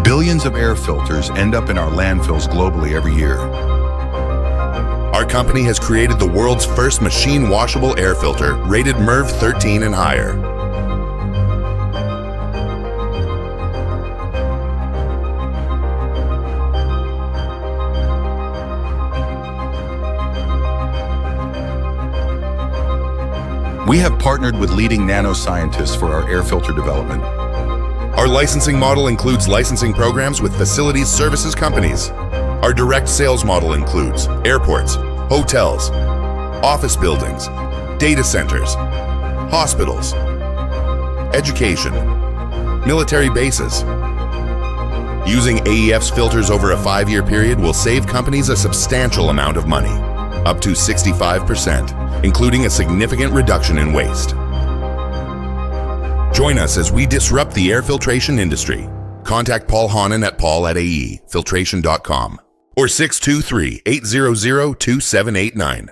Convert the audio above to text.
Billions of air filters end up in our landfills globally every year. Our company has created the world's first machine-washable air filter, rated MERV-13 and higher. We have partnered with leading nanoscientists for our air filter development. Our licensing model includes licensing programs with facilities services companies. Our direct sales model includes airports, hotels, office buildings, data centers, hospitals, education, military bases. Using AEF's filters over a 5-year period will save companies a substantial amount of money, up to 65%, including a significant reduction in waste. Join us as we disrupt the air filtration industry. Contact Paul Honan at paul@aefiltration.com or 623-800-2789.